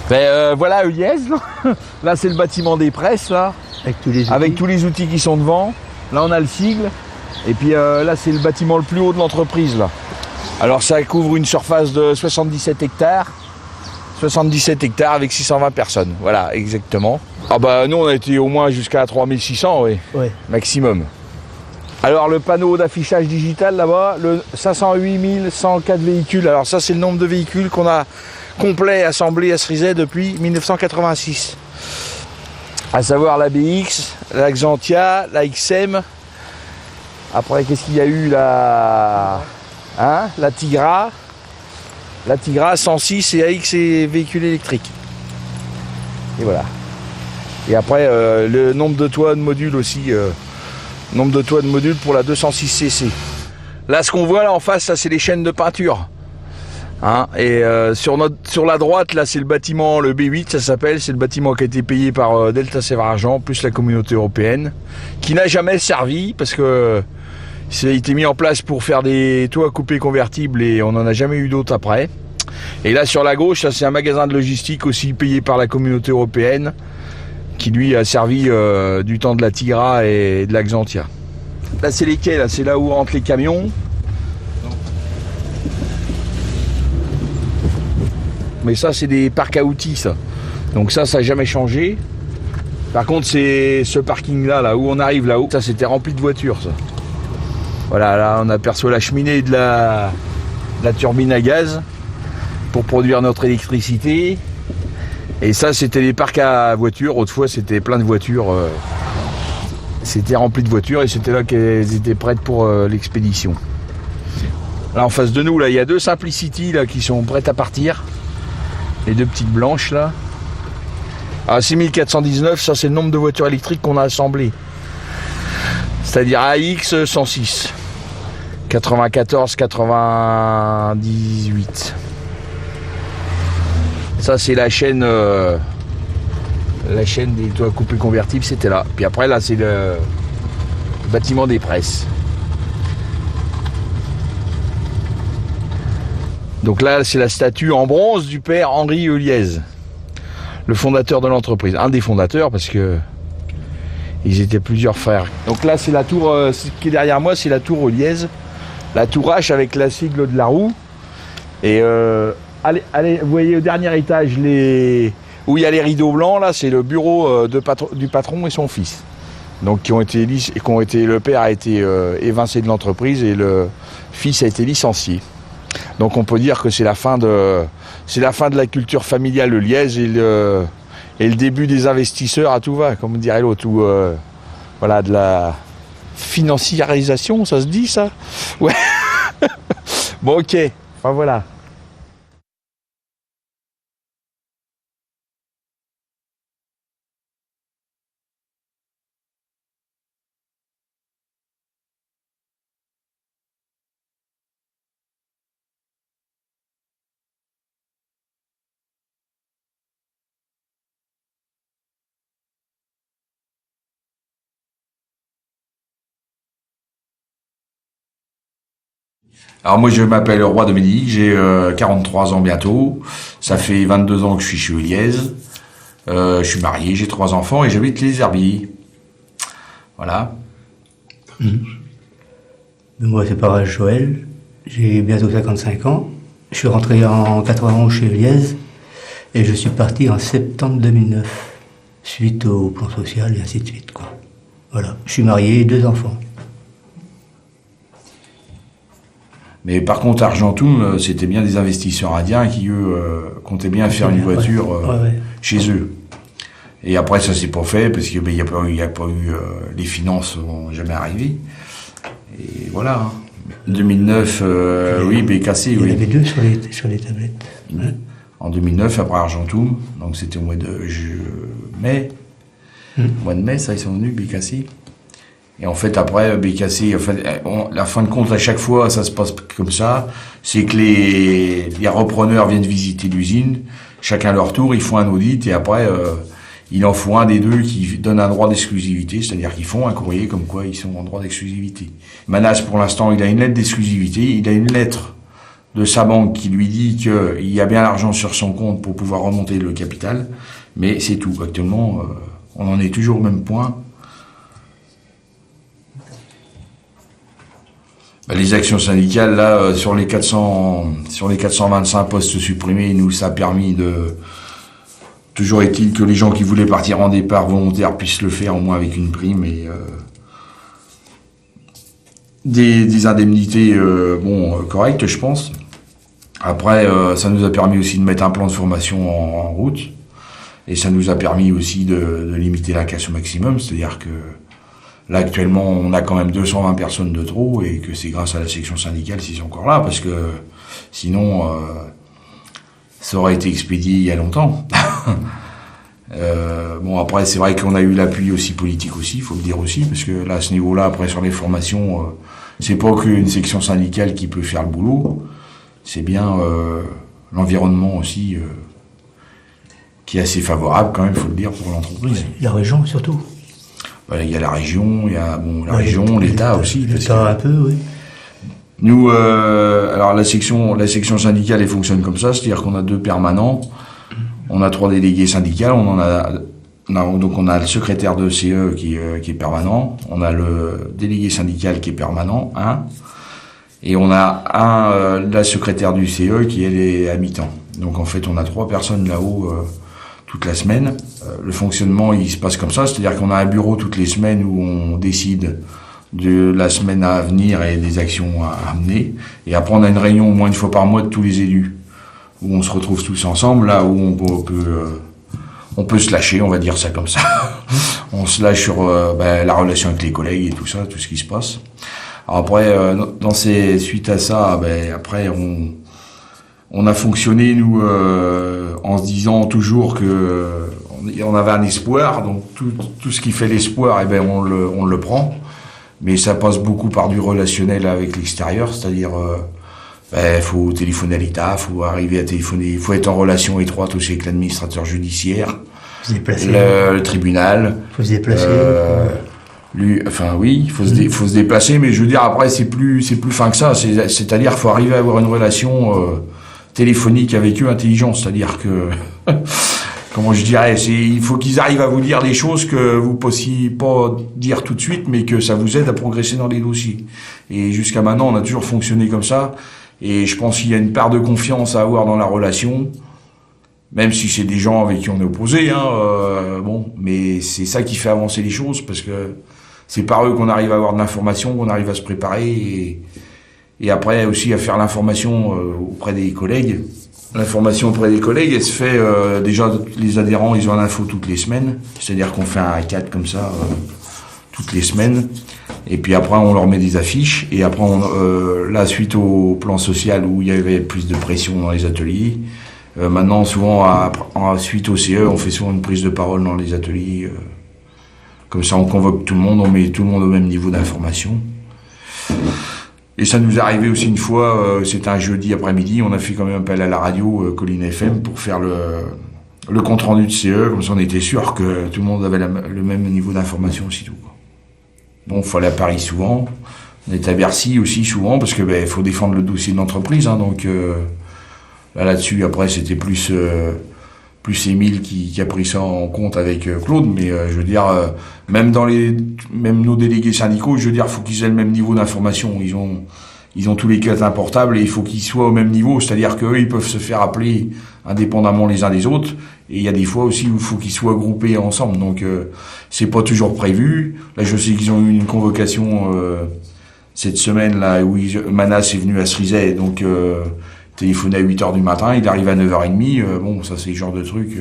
Voilà Uliez, là c'est le bâtiment des presses, là, avec tous les outils qui sont devant. Là on a le sigle, et puis là c'est le bâtiment le plus haut de l'entreprise, là. Alors ça couvre une surface de 77 hectares. 77 hectares avec 620 personnes, voilà, exactement. Ah bah nous on a été au moins jusqu'à 3600, oui, ouais. Maximum. Alors le panneau d'affichage digital là-bas, le 508 104 véhicules. Alors ça c'est le nombre de véhicules qu'on a complet assemblés à Cerizay depuis 1986. À savoir la BX, la Xantia, la XM. Après qu'est-ce qu'il y a eu la Tigra. La Tigra 106 et AX et véhicules électriques. Et voilà. Et après le nombre de toits de modules aussi. Nombre de toits de modules pour la 206cc. Là ce qu'on voit là en face, ça c'est les chaînes de peinture. Et sur la droite là c'est le bâtiment, le B8 ça s'appelle, c'est le bâtiment qui a été payé par Delta Sèvres Argent plus la communauté européenne, qui n'a jamais servi parce que ça a été mis en place pour faire des toits coupés convertibles et on n'en a jamais eu d'autres après. Et là sur la gauche, ça c'est un magasin de logistique aussi payé par la communauté européenne qui lui a servi du temps de la Tigra et de la Xantia. Là c'est les quais, là c'est là où rentrent les camions. Mais ça c'est des parcs à outils ça. Donc ça n'a jamais changé. Par contre c'est ce parking là où on arrive là-haut, ça c'était rempli de voitures ça. Voilà, là on aperçoit la cheminée de la turbine à gaz pour produire notre électricité. Et ça c'était les parcs à voitures, autrefois c'était plein de voitures. C'était rempli de voitures et c'était là qu'elles étaient prêtes pour l'expédition. Là en face de nous, là, il y a deux Simplicity là, qui sont prêtes à partir. Les deux petites blanches là. À 6419, ça c'est le nombre de voitures électriques qu'on a assemblées. C'est-à-dire AX 106, 94, 98. Ça c'est la chaîne des toits coupés convertibles, c'était là. Puis après là c'est le bâtiment des presses. Donc là c'est la statue en bronze du père Henri Uliez, le fondateur de l'entreprise, un des fondateurs parce que ils étaient plusieurs frères. Donc là c'est la tour, ce qui est derrière moi c'est la tour Uliez, la tour H avec la sigle de la roue. Et allez, vous voyez au dernier étage où il y a les rideaux blancs là, c'est le bureau du patron et son fils. Donc le père a été évincé de l'entreprise et le fils a été licencié. Donc on peut dire que c'est la fin de la culture familiale Uliez et le début des investisseurs à tout va, comme dirait l'autre, ou voilà, de la financiarisation, ça se dit ça? Ouais. Bon ok, enfin voilà. Alors moi je m'appelle Roi Dominique, j'ai 43 ans bientôt, ça fait 22 ans que je suis chez Uliez, je suis marié, j'ai 3 enfants et j'habite les Herbiers. Voilà. Moi c'est pareil Joël, j'ai bientôt 55 ans, je suis rentré en 91 chez Uliez et je suis parti en septembre 2009, suite au plan social et ainsi de suite, quoi. Voilà, je suis marié, 2 enfants. Mais par contre, Argentum, c'était bien des investisseurs indiens qui, eux, comptaient bien faire une voiture chez eux. Et après, ça s'est pas fait parce qu'il n'y a pas eu les finances n'ont jamais arrivé. Et voilà. 2009, oui, BKC. Il y en avait 2 sur les tablettes. Hein. En 2009, après Argentum, donc c'était au mois de mai. Au mois de mai, ça, ils sont venus, BKC. Et en fait, après, BKC, la fin de compte, à chaque fois, ça se passe comme ça. C'est que les repreneurs viennent visiter l'usine. Chacun leur tour, ils font un audit et après, il en faut un des deux qui donne un droit d'exclusivité. C'est-à-dire qu'ils font un courrier comme quoi ils sont en droit d'exclusivité. Manas, pour l'instant, il a une lettre d'exclusivité. Il a une lettre de sa banque qui lui dit qu'il y a bien l'argent sur son compte pour pouvoir remonter le capital, mais c'est tout. Actuellement, on en est toujours au même point. Les actions syndicales, là, sur les 425 postes supprimés, nous, ça a permis de... Toujours est-il que les gens qui voulaient partir en départ volontaire puissent le faire, au moins avec une prime et des indemnités correctes, je pense. Après, ça nous a permis aussi de mettre un plan de formation en route. Et ça nous a permis aussi de limiter la casse au maximum, c'est-à-dire que là, actuellement, on a quand même 220 personnes de trop et que c'est grâce à la section syndicale s'ils sont encore là, parce que sinon, ça aurait été expédié il y a longtemps. Après, c'est vrai qu'on a eu l'appui aussi politique aussi, il faut le dire aussi, parce que là, à ce niveau-là, après, sur les formations, c'est pas qu'une section syndicale qui peut faire le boulot, c'est bien l'environnement aussi qui est assez favorable quand même, il faut le dire, pour l'entreprise. La région surtout. Il y a la région, il y a région, l'État aussi. L'État un peu, oui. Nous, alors la section syndicale, elle fonctionne comme ça, c'est-à-dire qu'on a 2 permanents, on a 3 délégués syndicales, donc on a le secrétaire de CE qui est permanent, on a le délégué syndical qui est permanent, et on a la secrétaire du CE qui elle est à mi-temps. Donc en fait, on a 3 personnes là-haut toute la semaine. Le fonctionnement, il se passe comme ça, c'est-à-dire qu'on a un bureau toutes les semaines où on décide de la semaine à venir et des actions à mener. Et après, on a une réunion au moins une fois par mois de tous les élus, où on se retrouve tous ensemble, là où on peut se lâcher, on va dire ça comme ça. On se lâche sur la relation avec les collègues et tout ça, tout ce qui se passe. Alors après, suite à ça, après, on a fonctionné, nous, en se disant toujours que on avait un espoir, donc tout ce qui fait l'espoir, on le prend. Mais ça passe beaucoup par du relationnel avec l'extérieur, c'est-à-dire, faut téléphoner à l'État, faut arriver à téléphoner, il faut être en relation étroite aussi avec l'administrateur judiciaire, le tribunal. Faut se déplacer. Oui, il faut se déplacer, mais je veux dire, après, c'est plus fin que ça, c'est-à-dire, faut arriver à avoir une relation téléphonique avec eux intelligente, c'est-à-dire que comment je dirais, il faut qu'ils arrivent à vous dire des choses que vous ne possiez pas dire tout de suite, mais que ça vous aide à progresser dans les dossiers. Et jusqu'à maintenant, on a toujours fonctionné comme ça, et je pense qu'il y a une part de confiance à avoir dans la relation, même si c'est des gens avec qui on est opposé, mais c'est ça qui fait avancer les choses, parce que c'est par eux qu'on arrive à avoir de l'information, qu'on arrive à se préparer, et après aussi à faire l'information auprès des collègues. L'information auprès des collègues, elle se fait déjà, les adhérents, ils ont l'info toutes les semaines, c'est-à-dire qu'on fait un A4 comme ça toutes les semaines, et puis après on leur met des affiches, et après là, suite au plan social où il y avait plus de pression dans les ateliers, maintenant souvent suite au CE, on fait souvent une prise de parole dans les ateliers, comme ça on convoque tout le monde, on met tout le monde au même niveau d'information. Et ça nous est arrivé aussi une fois, c'était un jeudi après-midi, on a fait quand même appel à la radio Colline FM pour faire le compte-rendu de CE, comme ça on était sûr que tout le monde avait le même niveau d'information aussitôt. Bon, il faut aller à Paris souvent, on est à Bercy aussi souvent, parce que faut défendre le dossier de l'entreprise, donc là-dessus, après c'était plus Émile qui a pris ça en compte avec Claude, mais je veux dire, même nos délégués syndicaux, je veux dire, faut qu'ils aient le même niveau d'information. Ils ont tous les cas un portable et il faut qu'ils soient au même niveau, c'est-à-dire qu'eux, ils peuvent se faire appeler indépendamment les uns des autres, et il y a des fois aussi où il faut qu'ils soient groupés ensemble, donc c'est pas toujours prévu. Là, je sais qu'ils ont eu une convocation cette semaine, là, où Manas est venu à Cerizay, donc téléphoner à 8h du matin, il arrive à 9h30, ça c'est le genre de truc,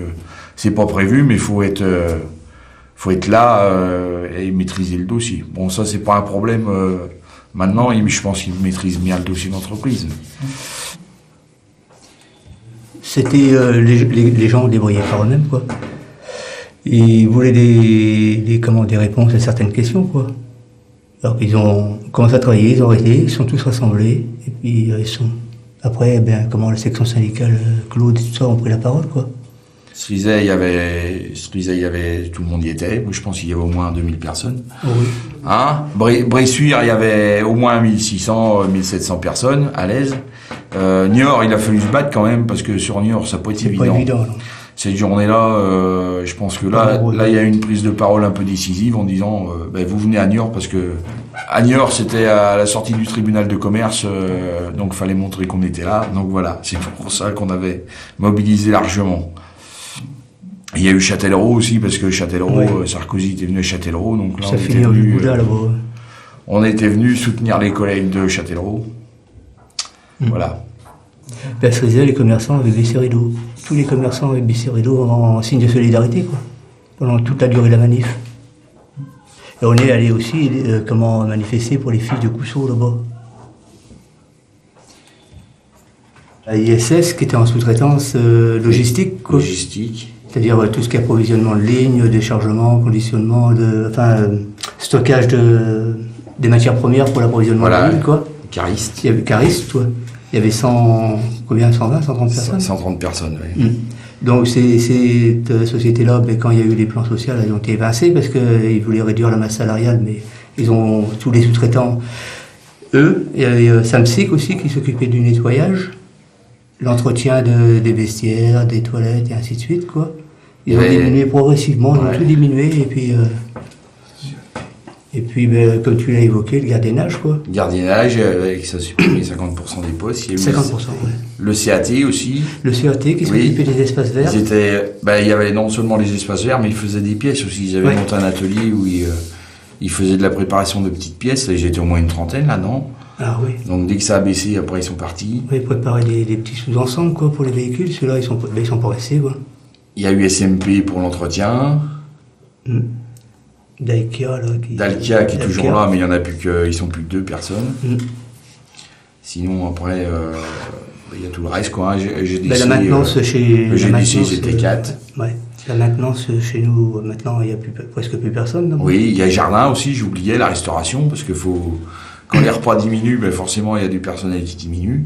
c'est pas prévu, mais faut être là et maîtriser le dossier. Bon, ça c'est pas un problème maintenant, et je pense qu'il maîtrise bien le dossier d'entreprise. C'était les gens débrouillaient par eux-mêmes, quoi. Ils voulaient des réponses à certaines questions, quoi. Alors qu'ils ont commencé à travailler, ils ont arrêté, ils sont tous rassemblés, et puis ils sont... Après, la section syndicale, Claude et tout ça ont pris la parole, quoi. Cerizay, il y avait, tout le monde y était. Moi, je pense qu'il y avait au moins 2000 personnes. Oui. Hein, Bressuire, il y avait au moins 1600, 1700 personnes à l'aise. Niort, il a fallu se battre quand même, parce que sur Niort, ça n'a pas été évident. Pas évident, non. Cette journée-là, je pense que là, il y a eu une prise de parole un peu décisive en disant, vous venez à Niort, parce que à Niort, c'était à la sortie du tribunal de commerce, donc il fallait montrer qu'on était là. Donc voilà, c'est pour ça qu'on avait mobilisé largement. Il y a eu Châtellerault aussi, parce que Châtellerault, Sarkozy était venu à Châtellerault, donc là, on était venu soutenir les collègues de Châtellerault. Voilà. À Cerisay, les commerçants avaient baissé rideau. Tous les commerçants avaient baissé rideau en signe de solidarité, quoi, pendant toute la durée de la manif. Et on est allé aussi manifester pour les filles de Cousseau là-bas. La ISS qui était en sous-traitance logistique, quoi. Logistique. C'est-à-dire tout ce qui est approvisionnement de lignes, déchargement, conditionnement, stockage des matières premières pour l'approvisionnement de la ligne, quoi. Cariste. Il y avait cariste, toi. Il y avait 120, 130 personnes. 130 personnes, oui. Donc cette société-là, quand il y a eu les plans sociaux, ils ont été évincés parce qu'ils voulaient réduire la masse salariale, mais ils ont tous les sous-traitants, eux. Il y avait Samsic aussi qui s'occupait du nettoyage, l'entretien des vestiaires, des toilettes et ainsi de suite, quoi. Ils ont diminué progressivement, ils ont tout diminué, et puis, comme tu l'as évoqué, le gardiennage, quoi. Gardiennage, avec ça supprimé 50% des postes. Il y a eu 50%, oui. Le CAT aussi. Le CAT qui s'occupait des espaces verts. Il y avait non seulement les espaces verts, mais ils faisaient des pièces aussi. Ils avaient monté un atelier où ils faisaient de la préparation de petites pièces. Là, j'étais au moins une trentaine, là, non? Ah oui. Donc dès que ça a baissé, après ils sont partis. Oui, préparer des petits sous-ensembles, quoi, pour les véhicules. Ceux-là, ils sont pas restés, quoi. Il y a eu SMP pour l'entretien. Dalkia qui est toujours là, mais il y en a plus que, ils sont plus que 2 personnes. Sinon après, il y a tout le reste, quoi. La maintenance chez le GDC, ils étaient 4. Ouais. La maintenance chez nous, maintenant, il y a presque plus personne. Non? Oui, il y a Jardin aussi. J'oubliais la restauration parce que quand les repas diminuent, forcément il y a du personnel qui diminue.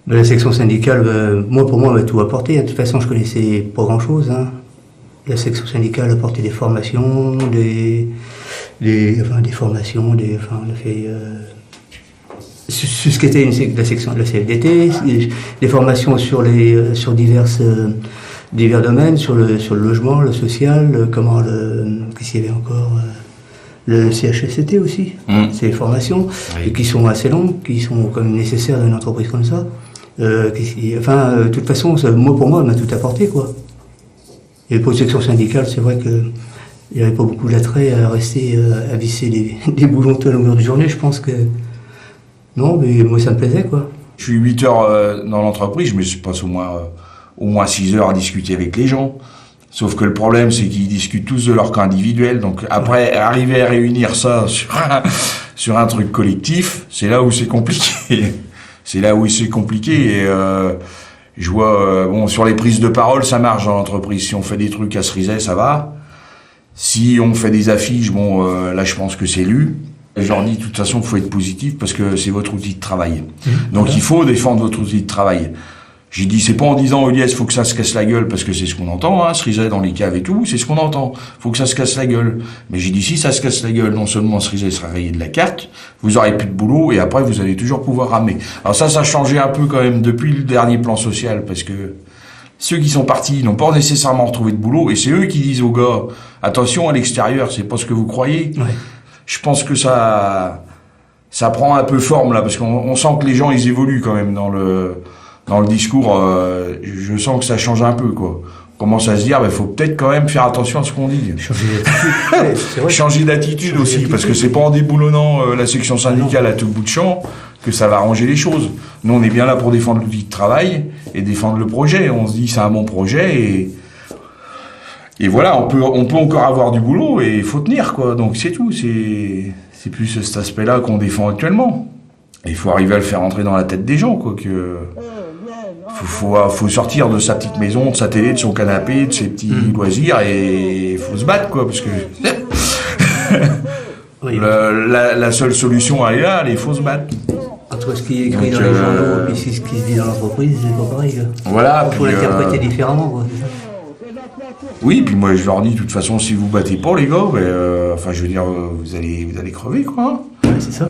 La section syndicale, pour moi, m'a tout apporté. De toute façon, je connaissais pas grand-chose. Hein. La section syndicale a apporté des formations, on a fait ce qu'était la section de la CFDT, des formations sur divers domaines, sur le logement, le social, qu'est-ce qu'il y avait encore, le CHSCT aussi, c'est des formations et qui sont assez longues, qui sont quand même nécessaires dans une entreprise comme ça. De toute façon, pour moi, elle m'a tout apporté, quoi. Et pour la section syndicale, c'est vrai qu'il n'y avait pas beaucoup d'attrait à rester à visser des boulons toute la longueur de journée. Je pense que non, mais moi ça me plaisait, quoi. Je suis 8 heures dans l'entreprise, mais je passe au moins 6 heures à discuter avec les gens. Sauf que le problème, c'est qu'ils discutent tous de leur cas individuel. Donc après, arriver à réunir ça sur un truc collectif, c'est là où c'est compliqué. Et je vois, sur les prises de parole, ça marche dans l'entreprise. Si on fait des trucs à Cerisay, ça va. Si on fait des affiches, là, je pense que c'est lu. Et je leur dis, de toute façon, il faut être positif parce que c'est votre outil de travail. Donc, il faut défendre votre outil de travail. J'ai dit, c'est pas en disant, Elias, faut que ça se casse la gueule, parce que c'est ce qu'on entend, hein, Cerisay dans les caves et tout, c'est ce qu'on entend. Faut que ça se casse la gueule. Mais j'ai dit, si ça se casse la gueule, non seulement Cerisay sera rayé de la carte, vous aurez plus de boulot, et après, vous allez toujours pouvoir ramer. Alors ça a changé un peu quand même depuis le dernier plan social, parce que ceux qui sont partis n'ont pas nécessairement retrouvé de boulot, et c'est eux qui disent aux gars, attention, à l'extérieur, c'est pas ce que vous croyez. Ouais. Je pense que ça prend un peu forme, là, parce qu'on sent que les gens, ils évoluent quand même dans le discours, je sens que ça change un peu, quoi. On commence à se dire, faut peut-être quand même faire attention à ce qu'on dit. Changer d'attitude aussi, parce que c'est pas en déboulonnant la section syndicale à tout bout de champ que ça va arranger les choses. Nous, on est bien là pour défendre l'outil de travail et défendre le projet. On se dit, c'est un bon projet et voilà, on peut encore avoir du boulot et il faut tenir, quoi. Donc c'est tout, c'est plus cet aspect-là qu'on défend actuellement. Et il faut arriver à le faire entrer dans la tête des gens, quoi, que faut sortir de sa petite maison, de sa télé, de son canapé, de ses petits loisirs, et il faut se battre, quoi, parce que la seule solution, elle est là, il faut se battre. Entre ce qui est écrit dans les journaux et ce qui se dit dans l'entreprise, c'est pas pareil, là. Voilà. Il faut l'interpréter différemment, quoi. Oui, puis moi je leur dis, de toute façon, si vous battez pas les gars, enfin je veux dire, vous allez crever quoi. Ouais, c'est ça. De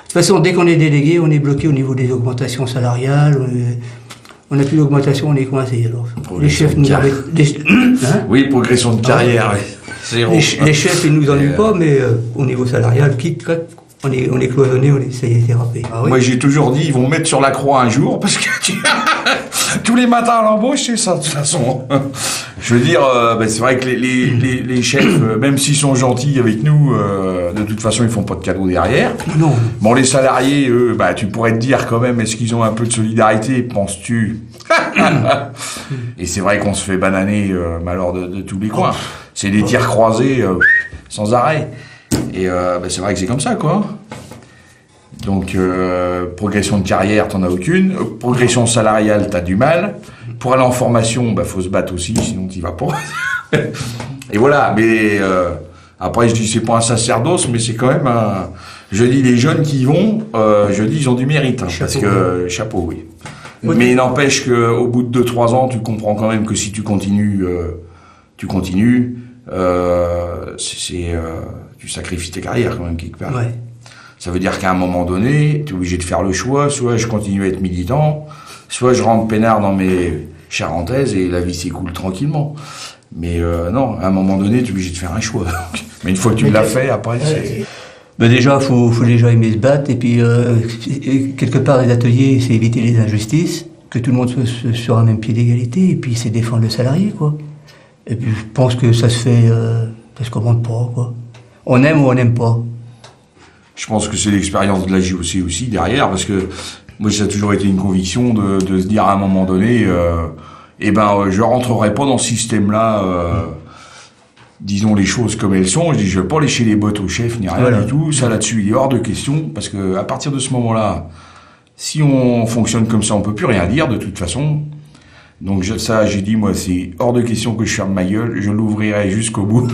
toute façon, dès qu'on est délégué, on est bloqué au niveau des augmentations salariales. On n'a plus d'augmentation, on est coincé. Alors, les chefs nous arrêtent. Hein oui, progression de carrière. Oui. Les chefs, ils nous ennuient pas, mais au niveau salarial, on est cloisonné, ça y est thérapé. Ah, oui. Moi, j'ai toujours dit, ils vont me mettre sur la croix un jour, parce que tous les matins à l'embauche, c'est ça, de toute façon. Je veux dire, c'est vrai que les chefs, même s'ils sont gentils avec nous, de toute façon, ils font pas de cadeaux derrière. Non. Bon, les salariés, eux, tu pourrais te dire quand même, est-ce qu'ils ont un peu de solidarité, penses-tu? Et c'est vrai qu'on se fait bananer, malheur de tous les coins. C'est des tirs croisés, sans arrêt. Et c'est vrai que c'est comme ça, quoi. Donc, progression de carrière, t'en as aucune. Progression salariale, t'as du mal. Pour aller en formation, faut se battre aussi, sinon t'y vas pas. Et voilà, mais après, je dis, c'est pas un sacerdoce, mais c'est quand même un... Je dis, les jeunes qui y vont, je dis, ils ont du mérite. Hein, parce que, chapeau, oui. Mais il n'empêche qu'au bout de 2-3 ans, tu comprends quand même que si tu continues, tu sacrifies tes carrières quand même quelque part. Ouais. Ça veut dire qu'à un moment donné, tu es obligé de faire le choix, soit je continue à être militant, soit je rentre peinard dans mes charentaises et la vie s'écoule tranquillement. Mais non, à un moment donné, tu es obligé de faire un choix. Mais une fois que tu l'as fait, après, c'est... Déjà, faut déjà aimer se battre, et puis quelque part, les ateliers, c'est éviter les injustices, que tout le monde soit sur un même pied d'égalité, et puis c'est défendre le salarié, quoi. Et puis je pense que ça se fait, ça se commande pas, quoi. On aime ou on n'aime pas. Je pense que c'est l'expérience de la JOC aussi derrière, parce que moi, ça a toujours été une conviction de se dire à un moment donné, je rentrerai pas dans ce système-là, disons les choses comme elles sont. Je dis, je vais pas lécher les bottes au chef, ni rien du tout. Ça, là-dessus, il est hors de question, parce que à partir de ce moment-là, si on fonctionne comme ça, on peut plus rien dire, de toute façon. Donc j'ai dit, moi, c'est hors de question que je ferme ma gueule, je l'ouvrirai jusqu'au bout.